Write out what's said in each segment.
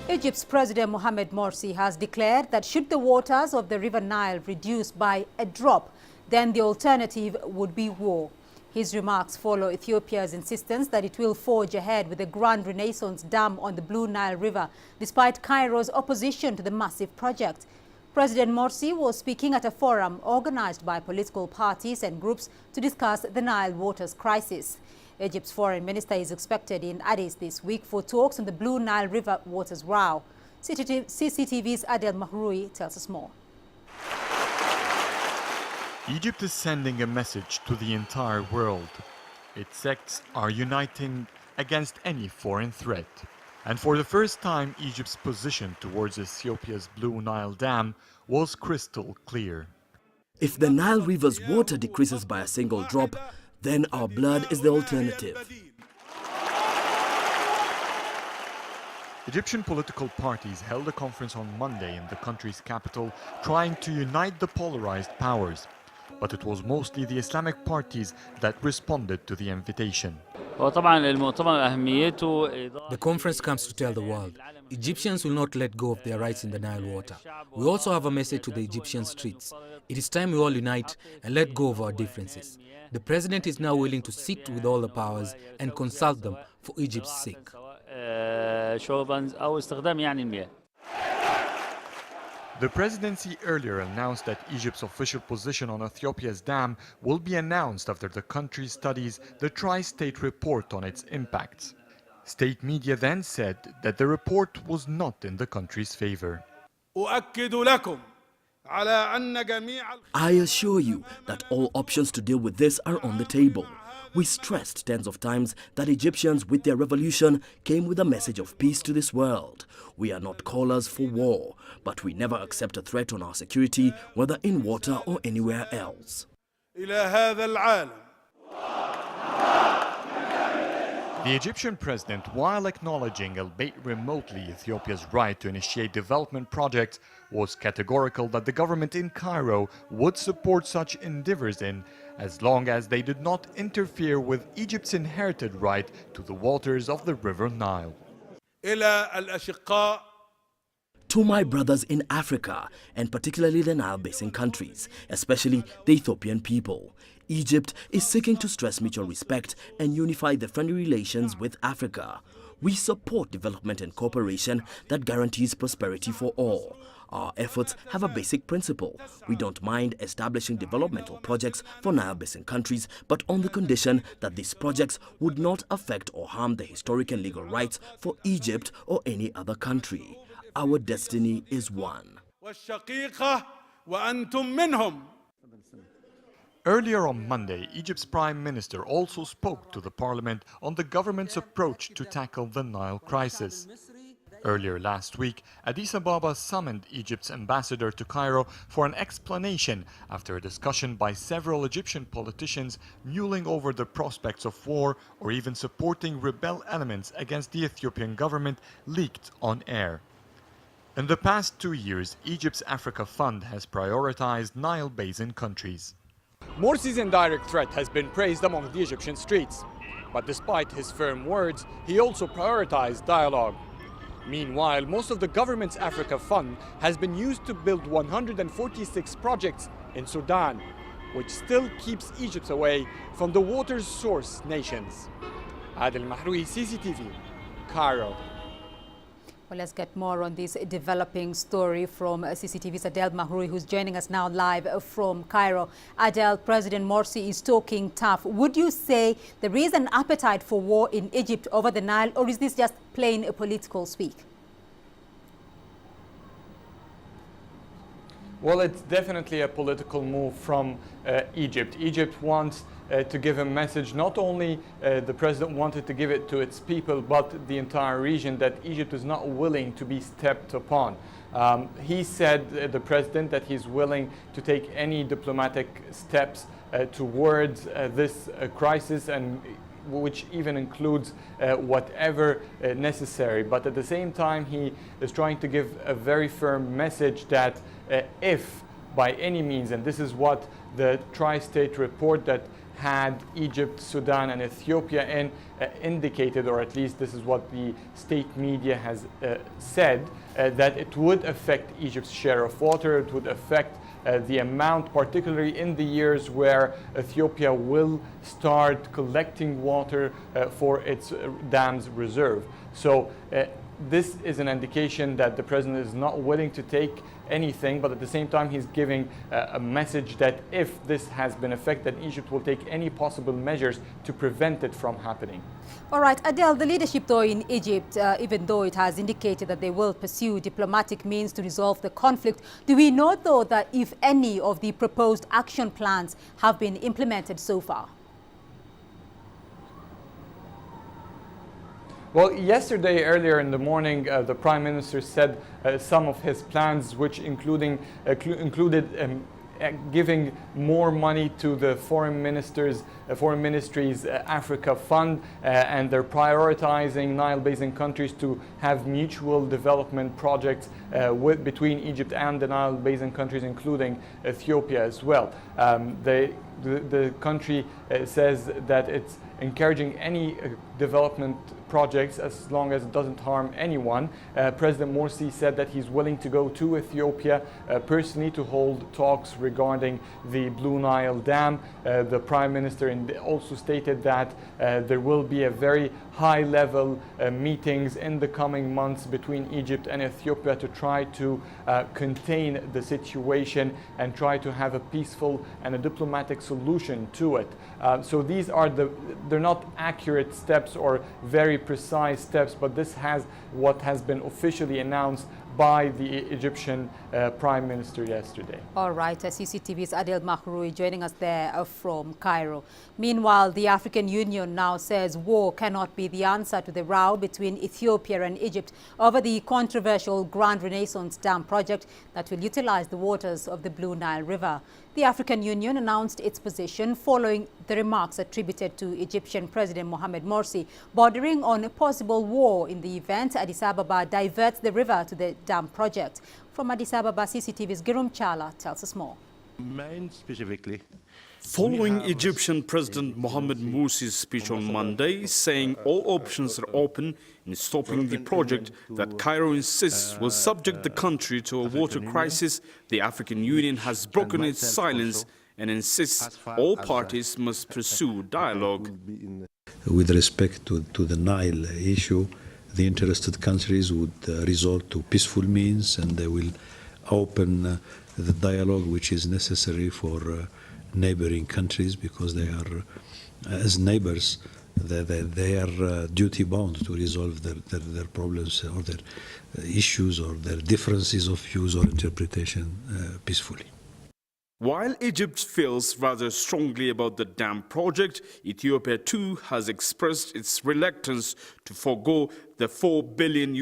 Egypt's President Mohamed Morsi has declared that should the waters of the River Nile reduce by a drop, then the alternative would be war. His remarks follow Ethiopia's insistence that it will forge ahead with the Grand Renaissance Dam on the Blue Nile River, despite Cairo's opposition to the massive project. President Morsi was speaking at a forum organized by political parties and groups to discuss the Nile waters crisis. Egypt's foreign minister is expected in Addis this week for talks on the Blue Nile River waters row. CCTV's Adel Mahroui tells us more. Egypt is sending a message to the entire world. Its sects are uniting against any foreign threat. And for the first time, Egypt's position towards Ethiopia's Blue Nile Dam was crystal clear. If the Nile River's water decreases by a single drop, then our blood is the alternative. Egyptian political parties held a conference on Monday in the country's capital, trying to unite the polarized powers. But it was mostly the Islamic parties that responded to the invitation. The conference comes to tell the world, Egyptians will not let go of their rights in the Nile water. We also have a message to the Egyptian streets. It is time we all unite and let go of our differences. The president is now willing to sit with all the powers and consult them for Egypt's sake. The presidency earlier announced that Egypt's official position on Ethiopia's dam will be announced after the country studies the tri-state report on its impacts. State media then said that the report was not in the country's favor. I assure you that all options to deal with this are on the table. We stressed tens of times that Egyptians with their revolution came with a message of peace to this world. We are not callers for war, but we never accept a threat on our security, whether in water or anywhere else. The Egyptian president, while acknowledging, albeit remotely, Ethiopia's right to initiate development projects, was categorical that the government in Cairo would support such endeavors as long as they did not interfere with Egypt's inherited right to the waters of the River Nile. To my brothers in Africa, and particularly the Nile Basin countries, especially the Ethiopian people, Egypt is seeking to stress mutual respect and unify the friendly relations with Africa. We support development and cooperation that guarantees prosperity for all. Our efforts have a basic principle. We don't mind establishing developmental projects for Nile Basin countries, but on the condition that these projects would not affect or harm the historic and legal rights for Egypt or any other country. Our destiny is one. Earlier on Monday, Egypt's Prime Minister also spoke to the parliament on the government's approach to tackle the Nile crisis. Earlier last week, Addis Ababa summoned Egypt's ambassador to Cairo for an explanation after a discussion by several Egyptian politicians mulling over the prospects of war or even supporting rebel elements against the Ethiopian government leaked on air. In the past 2 years, Egypt's Africa Fund has prioritized Nile Basin countries. Morsi's indirect threat has been praised among the Egyptian streets. But despite his firm words, he also prioritized dialogue. Meanwhile, most of the government's Africa Fund has been used to build 146 projects in Sudan, which still keeps Egypt away from the water's source nations. Adel Mahroui, CCTV, Cairo. Well, let's get more on this developing story from CCTV's Adel Mahroui, who's joining us now live from Cairo. Adel, President Morsi is talking tough. Would you say there is an appetite for war in Egypt over the Nile, or is this just plain political speak? Well, it's definitely a political move from Egypt. Egypt wants to give a message, not only the president wanted to give it to its people, but the entire region, that Egypt is not willing to be stepped upon. He said, the president, that he's willing to take any diplomatic steps towards this crisis, and which even includes whatever necessary. But at the same time, he is trying to give a very firm message that if by any means, and this is what the tri-state report that had Egypt, Sudan and Ethiopia in, indicated, or at least this is what the state media has said, that it would affect Egypt's share of water, it would affect the amount, particularly in the years where Ethiopia will start collecting water for its dams reserve. So this is an indication that the president is not willing to take anything, but at the same time he's giving a message that if this has been affected, Egypt will take any possible measures to prevent it from happening. All right, Adel, the leadership though in Egypt, even though it has indicated that they will pursue diplomatic means to resolve the conflict, do we know though that if any of the proposed action plans have been implemented so far? Well, yesterday, earlier in the morning, the Prime Minister said some of his plans, which included giving more money to the foreign ministry's Africa Fund, and they're prioritizing Nile Basin countries to have mutual development projects between Egypt and the Nile Basin countries, including Ethiopia as well. The country says that it's encouraging any development projects as long as it doesn't harm anyone. President Morsi said that he's willing to go to Ethiopia personally to hold talks regarding the Blue Nile Dam. The Prime Minister also stated that there will be a very high-level meetings in the coming months between Egypt and Ethiopia to try to contain the situation and try to have a peaceful and a diplomatic solution to it. So these are they're not accurate steps or very precise steps, but this has what has been officially announced by the Egyptian Prime Minister yesterday. All right, CCTV's Adel Mahroui joining us there from Cairo. Meanwhile, the African Union now says war cannot be the answer to the row between Ethiopia and Egypt over the controversial Grand Renaissance Dam project that will utilize the waters of the Blue Nile River. The African Union announced its position following the remarks attributed to Egyptian President Mohamed Morsi, bordering on a possible war in the event Addis Ababa diverts the river to the dam project. From Addis Ababa, CCTV's Girum Chala tells us more. Specifically, following Egyptian President Mohamed Morsi's speech on Monday, saying all options are open in stopping the project that Cairo insists will subject the country to a water crisis, the African Union has broken its silence and insists all parties must pursue dialogue. with respect to the Nile issue, the interested countries would resort to peaceful means, and they will open the dialogue which is necessary for neighboring countries, because they are, as neighbors, they are duty bound to resolve their problems or their issues or their differences of views or interpretation peacefully. While Egypt feels rather strongly about the dam project, Ethiopia too has expressed its reluctance to forego the $4 billion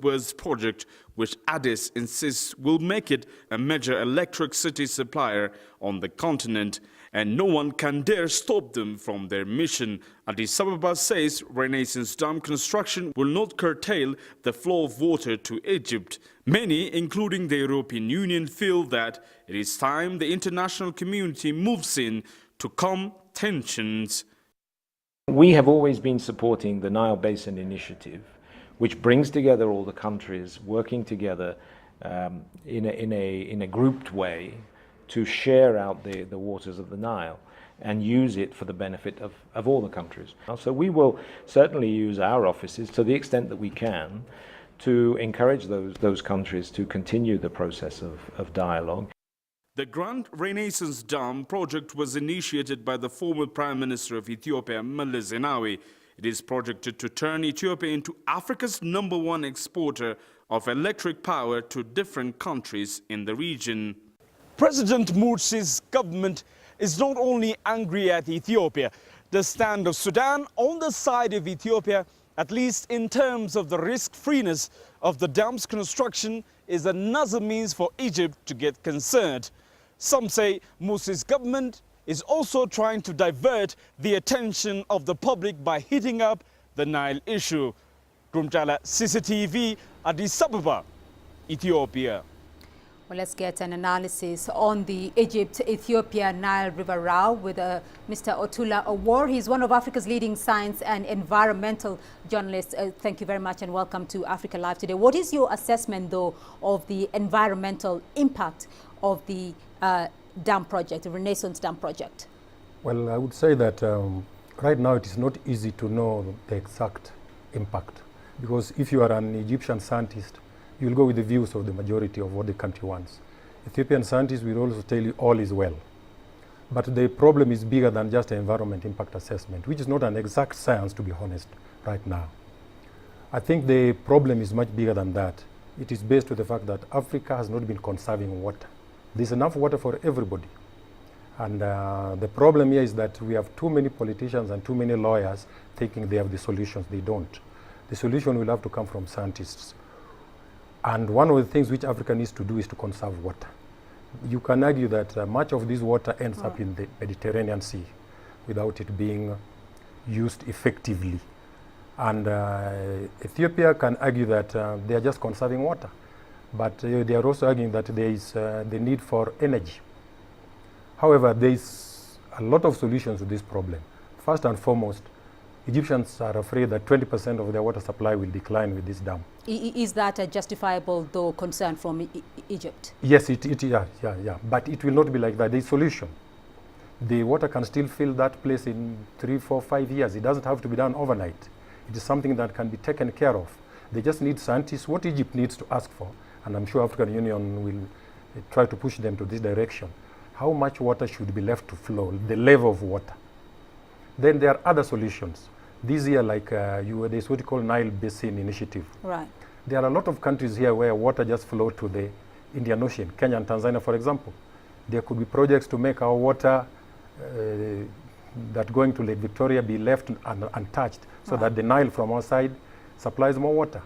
worth project, which Addis insists will make it a major electricity supplier on the continent, and no one can dare stop them from their mission. Addis Ababa says Renaissance Dam construction will not curtail the flow of water to Egypt. Many, including the European Union, feel that it is time the international community moves in to calm tensions. We have always been supporting the Nile Basin Initiative, which brings together all the countries working together in a grouped way to share out the waters of the Nile and use it for the benefit of all the countries. So we will certainly use our offices to the extent that we can to encourage those countries to continue the process of dialogue. The Grand Renaissance Dam project was initiated by the former Prime Minister of Ethiopia, Meles Zenawi. It is projected to turn Ethiopia into Africa's #1 exporter of electric power to different countries in the region. President Morsi's government is not only angry at Ethiopia. The stand of Sudan on the side of Ethiopia, at least in terms of the risk-freeness of the dam's construction, is another means for Egypt to get concerned. Some say Morsi's government is also trying to divert the attention of the public by heating up the Nile issue. Grumjala, CCTV, Addis Ababa, Ethiopia. Well, let's get an analysis on the Egypt-Ethiopia-Nile River row with Mr. Otula Owor. He's one of Africa's leading science and environmental journalists. Thank you very much and welcome to Africa Live today. What is your assessment, though, of the environmental impact of the dam project, the Renaissance Dam project? Well, I would say that right now it is not easy to know the exact impact, because if you are an Egyptian scientist, you'll go with the views of the majority of what the country wants. Ethiopian scientists will also tell you all is well. But the problem is bigger than just an environment impact assessment, which is not an exact science, to be honest, right now. I think the problem is much bigger than that. It is based on the fact that Africa has not been conserving water. There's enough water for everybody. And the problem here is that we have too many politicians and too many lawyers thinking they have the solutions. They don't. The solution will have to come from scientists. And one of the things which Africa needs to do is to conserve water. You can argue that much of this water ends up in the Mediterranean Sea without it being used effectively. And Ethiopia can argue that they are just conserving water. But they are also arguing that there is the need for energy. However, there is a lot of solutions to this problem. First and foremost, Egyptians are afraid that 20% of their water supply will decline with this dam. Is that a justifiable, though, concern from Egypt? Yes, yeah. But it will not be like that. There is a solution. The water can still fill that place in 3, 4, 5 years. It doesn't have to be done overnight. It is something that can be taken care of. They just need scientists. What Egypt needs to ask for, and I'm sure African Union will try to push them to this direction, how much water should be left to flow, the level of water. Then there are other solutions. This year, like there's what you call Nile Basin Initiative. Right. There are a lot of countries here where water just flows to the Indian Ocean, Kenya and Tanzania, for example. There could be projects to make our water that going to Lake Victoria be left untouched, so that the Nile from our side supplies more water.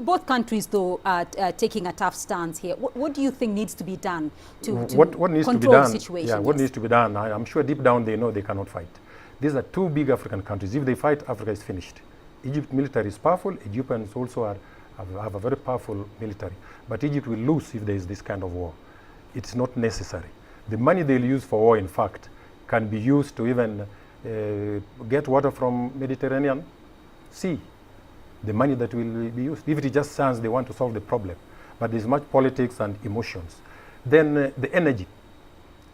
Both countries, though, are taking a tough stance here. What do you think needs to be done to what needs control to be done, the situation? Yeah, what needs to be done? I'm sure deep down they know they cannot fight. These are two big African countries. If they fight, Africa is finished. Egypt military is powerful. Egyptians also have a very powerful military. But Egypt will lose if there is this kind of war. It's not necessary. The money they'll use for war, in fact, can be used to even get water from Mediterranean Sea. The money that will be used. If it is just science, they want to solve the problem. But there's much politics and emotions. Then the energy.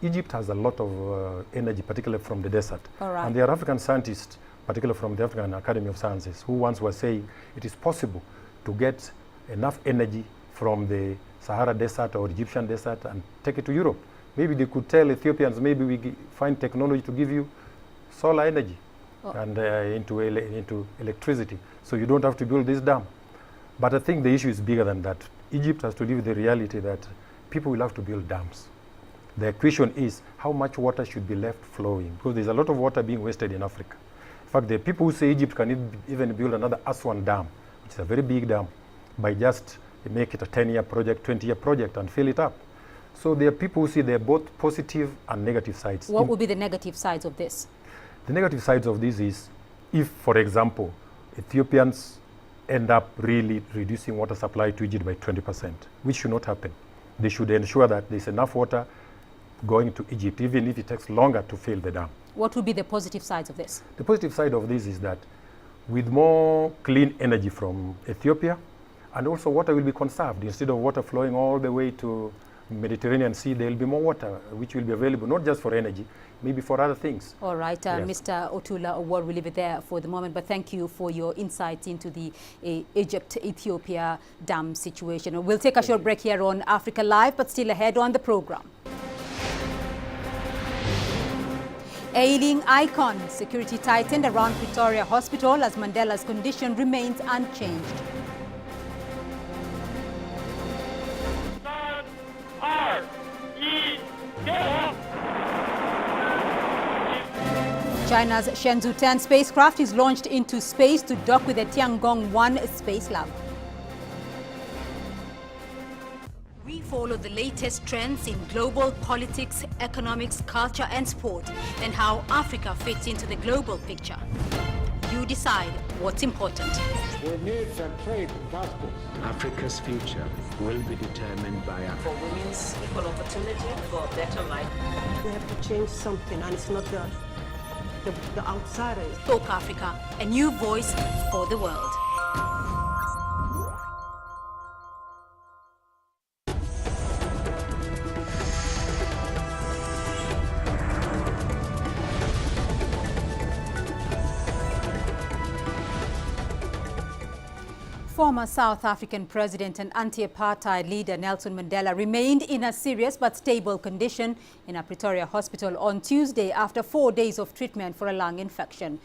Egypt has a lot of energy, particularly from the desert. And there are African scientists, particularly from the African Academy of Sciences, who once were saying it is possible to get enough energy from the Sahara Desert or Egyptian desert and take it to Europe. Maybe they could tell Ethiopians, maybe we find technology to give you solar energy and into electricity, so you don't have to build this dam. But I think the issue is bigger than that. Egypt has to live with the reality that people will have to build dams. The question is how much water should be left flowing, because there's a lot of water being wasted in Africa. In fact, there are people who say Egypt can even build another Aswan Dam, which is a very big dam, by just make it a 10-year project, 20-year project and fill it up. So there are people who see there are both positive and negative sides. What would be the negative sides of this? The negative sides of this is if, for example, Ethiopians end up really reducing water supply to Egypt by 20%, which should not happen. They should ensure that there's enough water going to Egypt, even if it takes longer to fill the dam. What would be the positive sides of this? The positive side of this is that with more clean energy from Ethiopia, and also water will be conserved. Instead of water flowing all the way to Mediterranean Sea, there will be more water, which will be available not just for energy, maybe for other things. All right, yes. Mr. Otula Owor, we'll leave it there for the moment, but thank you for your insight into the Egypt-Ethiopia dam situation. We'll take a short break here on Africa Live, but still ahead on the program. Ailing icon, security tightened around Pretoria Hospital as Mandela's condition remains unchanged. China's Shenzhou 10 spacecraft is launched into space to dock with the Tiangong-1 space lab. We follow the latest trends in global politics, economics, culture and sport, and how Africa fits into the global picture. you decide what's important. We need some trade and justice. Africa's future will be determined by Africa. For women's equal opportunity, for a better life. We have to change something, and it's not the outsiders. Talk Africa, a new voice for the world. Former South African President and anti-apartheid leader Nelson Mandela remained in a serious but stable condition in a Pretoria hospital on Tuesday after 4 days of treatment for a lung infection.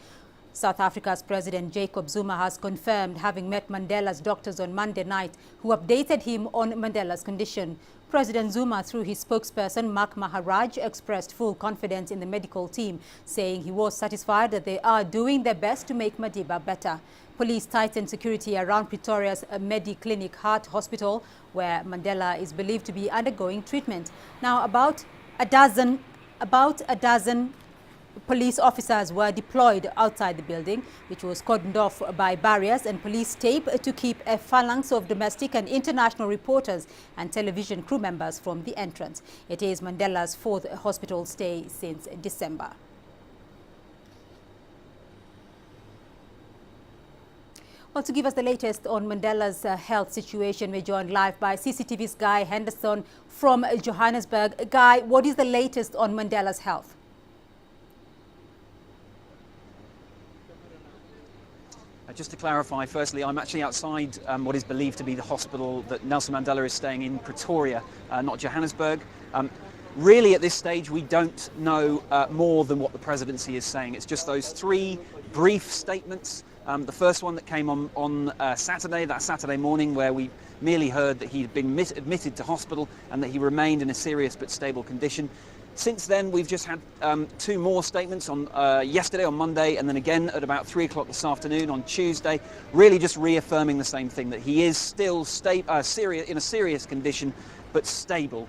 South Africa's President Jacob Zuma has confirmed having met Mandela's doctors on Monday night, who updated him on Mandela's condition. President Zuma, through his spokesperson Mark Maharaj, expressed full confidence in the medical team, saying he was satisfied that they are doing their best to make Madiba better. Police tightened security around Pretoria's Mediclinic Heart Hospital, where Mandela is believed to be undergoing treatment. Now, about a dozen police officers were deployed outside the building, which was cordoned off by barriers and police tape to keep a phalanx of domestic and international reporters and television crew members from the entrance. It is Mandela's 4th hospital stay since December. Well, to give us the latest on Mandela's health situation, we're joined live by CCTV's Guy Henderson from Johannesburg. Guy, what is the latest on Mandela's health? Just to clarify, firstly, I'm actually outside what is believed to be the hospital that Nelson Mandela is staying in Pretoria, not Johannesburg. Really, at this stage, we don't know more than what the presidency is saying. It's just those 3 brief statements. The first one that came on Saturday, that Saturday morning, where we merely heard that he had been admitted to hospital and that he remained in a serious but stable condition. Since then, we've just had 2 more statements on yesterday, on Monday, and then again at about 3 o'clock this afternoon on Tuesday, really just reaffirming the same thing, that he is still in a serious condition, but stable.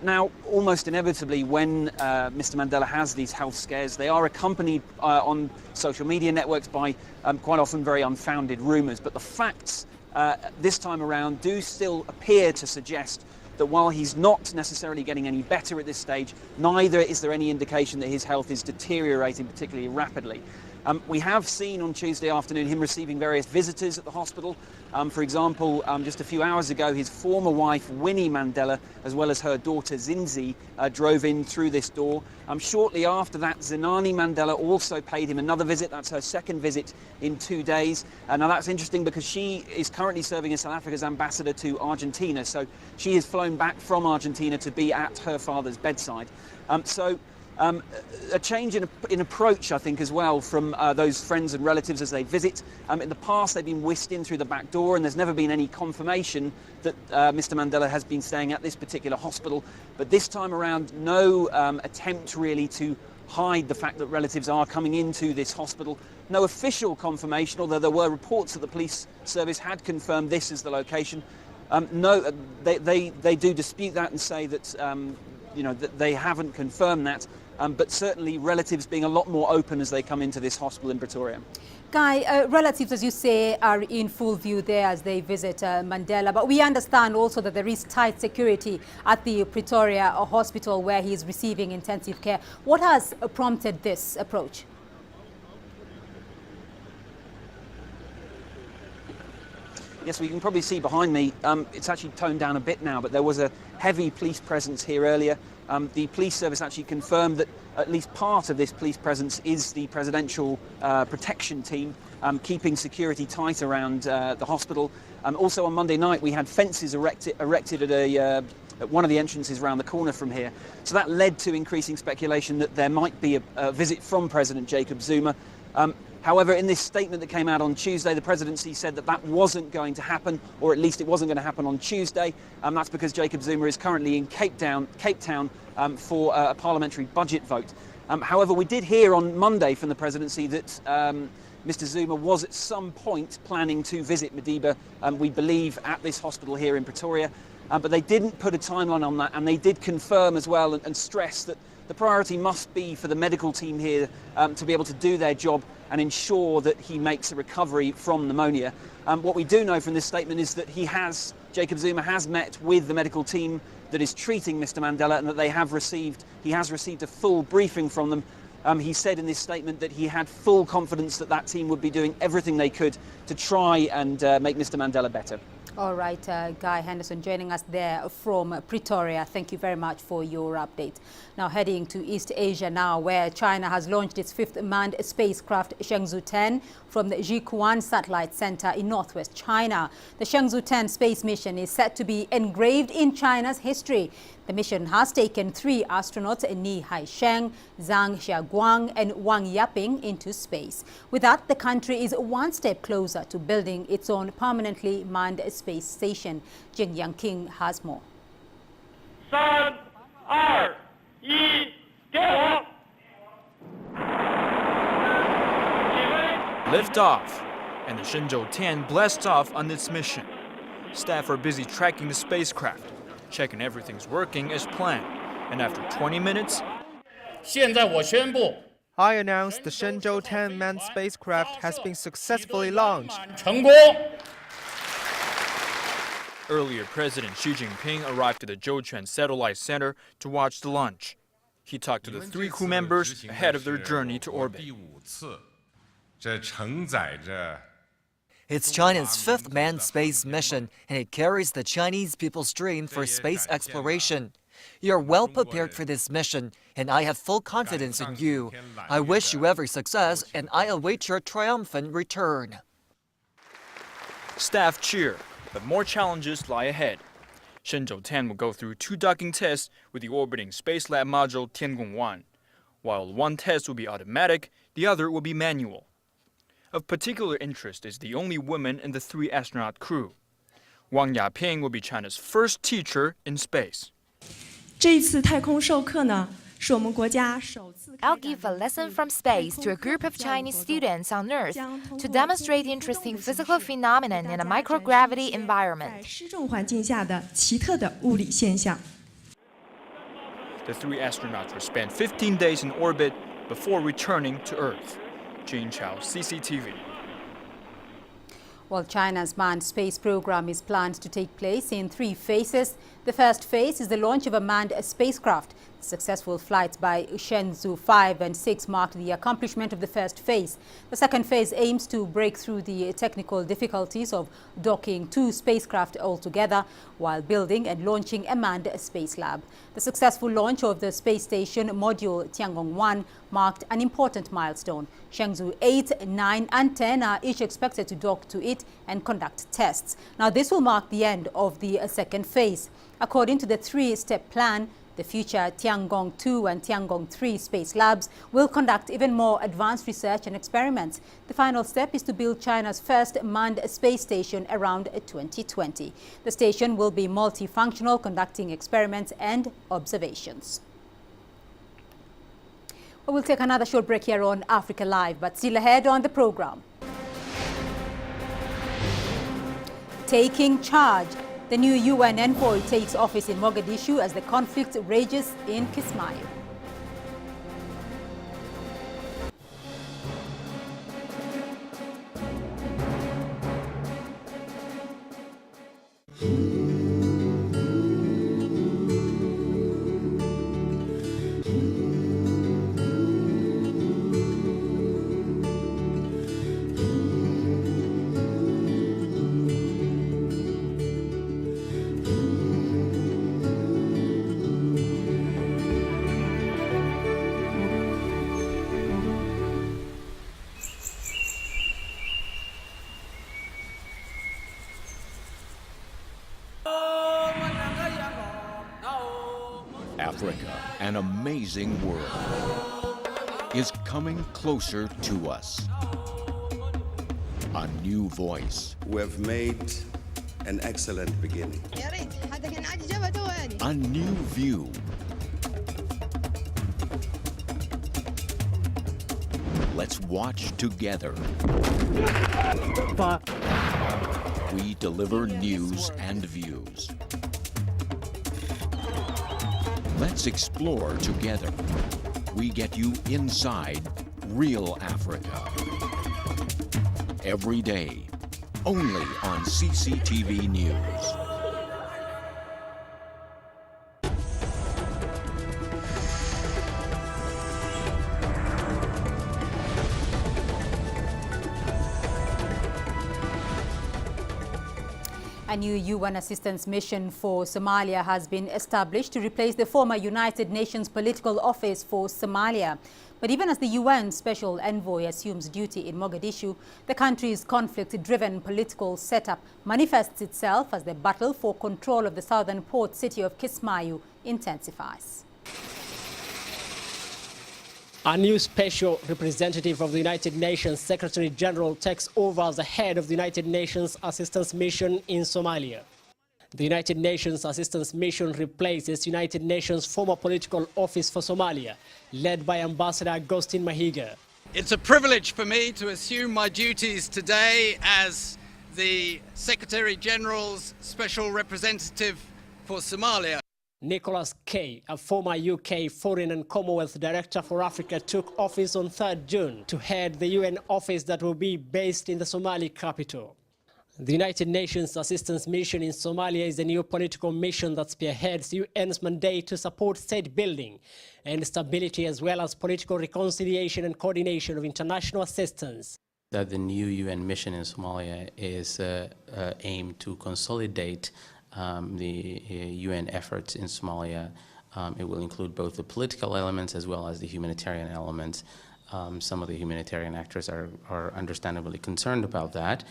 Now, almost inevitably, when Mr. Mandela has these health scares, they are accompanied on social media networks by quite often very unfounded rumours. But the facts this time around do still appear to suggest that while he's not necessarily getting any better at this stage, neither is there any indication that his health is deteriorating particularly rapidly. We have seen on Tuesday afternoon him receiving various visitors at the hospital. For example, just a few hours ago, his former wife, Winnie Mandela, as well as her daughter, Zinzi, drove in through this door. Shortly after that, Zenani Mandela also paid him another visit. That's her 2nd visit in 2 days. Now, that's interesting because she is currently serving as South Africa's ambassador to Argentina. So she has flown back from Argentina to be at her father's bedside. A change in approach, I think, as well from those friends and relatives as they visit. In the past, they've been whisked in through the back door, and there's never been any confirmation that Mr. Mandela has been staying at this particular hospital. But this time around, no attempt really to hide the fact that relatives are coming into this hospital. No official confirmation, although there were reports that the police service had confirmed this as the location. No, they do dispute that and say that that they haven't confirmed that. But certainly relatives being a lot more open as they come into this hospital in Pretoria. Guy, relatives, as you say, are in full view there as they visit Mandela. But we understand also that there is tight security at the Pretoria hospital where he is receiving intensive care. What has prompted this approach? Yes, we can probably see behind me, it's actually toned down a bit now, but there was a heavy police presence here earlier. The police service actually confirmed that at least part of this police presence is the presidential protection team, keeping security tight around the hospital. Also on Monday night, we had fences erected at one of the entrances around the corner from here. So that led to increasing speculation that there might be a visit from President Jacob Zuma. However, in this statement that came out on Tuesday, the presidency said that that wasn't going to happen, or at least it wasn't going to happen on Tuesday. That's because Jacob Zuma is currently in Cape Town for a parliamentary budget vote. However, we did hear on Monday from the presidency that Mr. Zuma was at some point planning to visit Madiba, we believe, at this hospital here in Pretoria. But they didn't put a timeline on that, and they did confirm as well and stress that The priority must be for the medical team here to be able to do their job and ensure that he makes a recovery from pneumonia. What we do know from this statement is that Jacob Zuma has met with the medical team that is treating Mr. Mandela, and that he has received a full briefing from them. He said in this statement that he had full confidence that that team would be doing everything they could to try and make Mr. Mandela better. All right, Guy Henderson joining us there from Pretoria. Thank you very much for your update. Now heading to East Asia now, where China has launched its 5th manned spacecraft Shenzhou 10 from the Jiuquan Satellite Center in northwest China. The Shenzhou 10 space mission is set to be engraved in China's history. The mission has taken 3 astronauts, Ni Haisheng, Zhang Xiaoguang and Wang Yaping, into space. With that, the country is one step closer to building its own permanently manned space station. Jing Yang King has more. 3, 2, 1, get off! Lift off, and the Shenzhou 10 blasts off on its mission. Staff are busy tracking the spacecraft, checking everything's working as planned. And after 20 minutes, I announce the Shenzhou 10 manned spacecraft has been successfully launched. Earlier, President Xi Jinping arrived at the Zhouquan Satellite Center to watch the launch. He talked to the 3 crew members ahead of their journey to orbit. It's China's 5th manned space mission, and it carries the Chinese people's dream for space exploration. You're well prepared for this mission, and I have full confidence in you. I wish you every success, and I await your triumphant return. Staff cheer, but more challenges lie ahead. Shenzhou 10 will go through 2 docking tests with the orbiting Space Lab module Tiangong 1. While one test will be automatic, the other will be manual. Of particular interest is the only woman in the 3 astronaut crew. Wang Yaping will be China's first teacher in space. I'll give a lesson from space to a group of Chinese students on Earth to demonstrate interesting physical phenomena in a microgravity environment. The 3 astronauts will spend 15 days in orbit before returning to Earth. Jin Chao, CCTV. Well, China's manned space program is planned to take place in 3 phases. The first phase is the launch of a manned spacecraft. Successful flights by Shenzhou 5 and 6 marked the accomplishment of the first phase. The second phase aims to break through the technical difficulties of docking 2 spacecraft altogether while building and launching a manned space lab. The successful launch of the space station module Tiangong 1 marked an important milestone. Shenzhou 8, 9 and 10 are each expected to dock to it and conduct tests. Now, this will mark the end of the second phase. According to the 3-step plan, the future Tiangong 2 and Tiangong 3 space labs will conduct even more advanced research and experiments. The final step is to build China's first manned space station around 2020. The station will be multifunctional, conducting experiments and observations. We'll take another short break here on Africa Live, but still ahead on the program. Taking charge. The new UN envoy takes office in Mogadishu as the conflict rages in Kismayo. Africa, an amazing world, is coming closer to us. A new voice. We have made an excellent beginning. A new view. Let's watch together. We deliver news and views. Let's explore together. We get you inside real Africa. Every day, only on CCTV News. A new UN assistance mission for Somalia has been established to replace the former United Nations Political Office for Somalia. But even as the UN Special Envoy assumes duty in Mogadishu, the country's conflict-driven political setup manifests itself as the battle for control of the southern port city of Kismayu intensifies. A new special representative of the United Nations Secretary General takes over as the head of the United Nations Assistance Mission in Somalia. The United Nations Assistance Mission replaces United Nations former political office for Somalia, led by Ambassador Agustin Mahiga. It's a privilege for me to assume my duties today as the Secretary General's Special Representative for Somalia. Nicholas Kay, a former UK Foreign and Commonwealth Director for Africa, took office on 3rd June to head the UN office that will be based in the Somali capital. The United Nations Assistance Mission in Somalia is a new political mission that spearheads UN's mandate to support state building and stability, as well as political reconciliation and coordination of international assistance. That the new UN mission in Somalia is aimed to consolidate the UN efforts in Somalia. It will include both the political elements as well as the humanitarian elements. Some of the humanitarian actors are understandably concerned about that,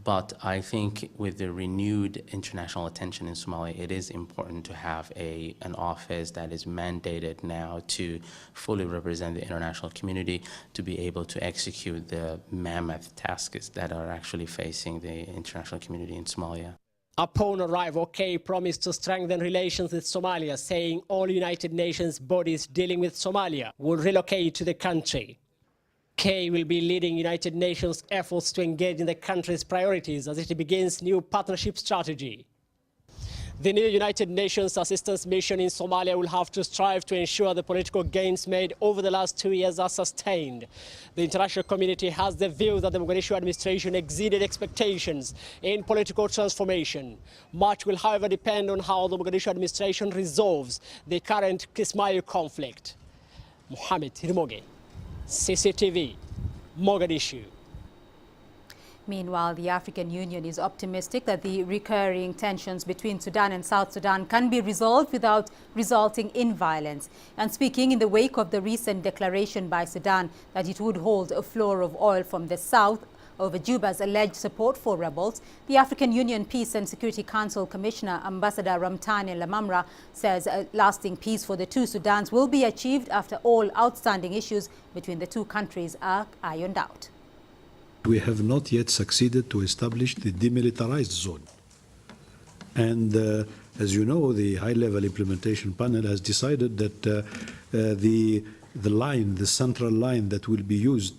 but I think with the renewed international attention in Somalia, it is important to have an office that is mandated now to fully represent the international community, to be able to execute the mammoth tasks that are actually facing the international community in Somalia. Upon arrival, Kay promised to strengthen relations with Somalia, saying all United Nations bodies dealing with Somalia will relocate to the country. Kay will be leading United Nations efforts to engage in the country's priorities as it begins new partnership strategy. The new United Nations Assistance Mission in Somalia will have to strive to ensure the political gains made over the last 2 years are sustained. The international community has the view that the Mogadishu administration exceeded expectations in political transformation. Much will, however, depend on how the Mogadishu administration resolves the current Kismayu conflict. Mohamed Hirmoge, CCTV, Mogadishu. Meanwhile, the African Union is optimistic that the recurring tensions between Sudan and South Sudan can be resolved without resulting in violence. And speaking in the wake of the recent declaration by Sudan that it would hold a floor of oil from the south over Juba's alleged support for rebels, the African Union Peace and Security Council Commissioner Ambassador Ramtane Lamamra says a lasting peace for the two Sudans will be achieved after all outstanding issues between the two countries are ironed out. We have not yet succeeded to establish the demilitarized zone. And as you know, the high-level implementation panel has decided that the central line that will be used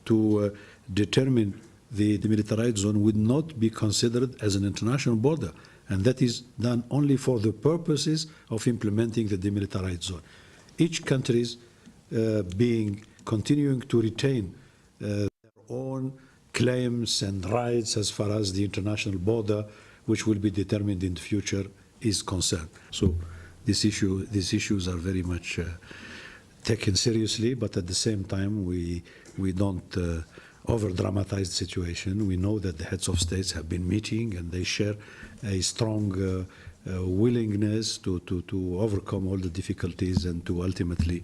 to determine the demilitarized zone would not be considered as an international border. And that is done only for the purposes of implementing the demilitarized zone. Each country continuing to retain their own claims and rights as far as the international border, which will be determined in the future, is concerned. So these issues are very much taken seriously, but at the same time we don't over-dramatize the situation. We know that the heads of states have been meeting and they share a strong willingness to overcome all the difficulties and to ultimately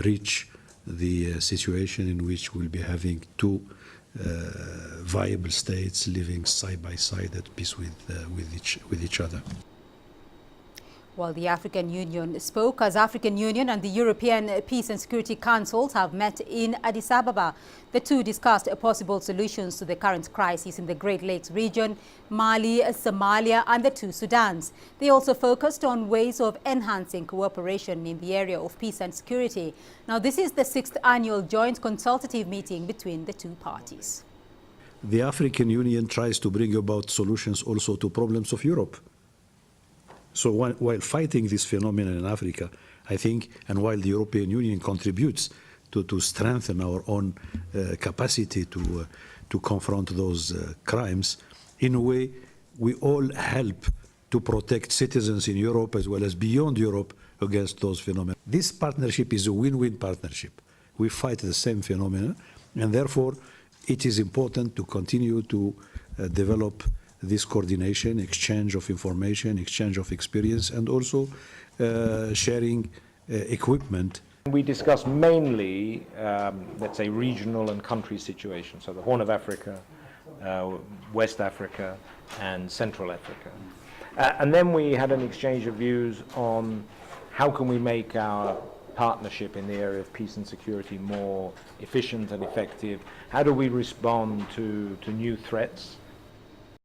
reach the situation in which we'll be having two viable states living side by side at peace with each other. Well, the African Union spoke as African Union and the European Peace and Security Councils have met in Addis Ababa. The two discussed possible solutions to the current crisis in the Great Lakes region, Mali, Somalia and the two Sudans. They also focused on ways of enhancing cooperation in the area of peace and security. Now, this is the 6th annual joint consultative meeting between the two parties. The African Union tries to bring about solutions also to problems of Europe. So while fighting this phenomenon in Africa, I think, and while the European Union contributes to strengthen our own capacity to confront those crimes, in a way, we all help to protect citizens in Europe as well as beyond Europe against those phenomena. This partnership is a win-win partnership. We fight the same phenomena, and therefore it is important to continue to develop this coordination, exchange of information, exchange of experience, and also sharing equipment. We discuss mainly, let's say, regional and country situations, so the Horn of Africa, West Africa, and Central Africa. And then we had an exchange of views on how can we make our partnership in the area of peace and security more efficient and effective. How do we respond to new threats?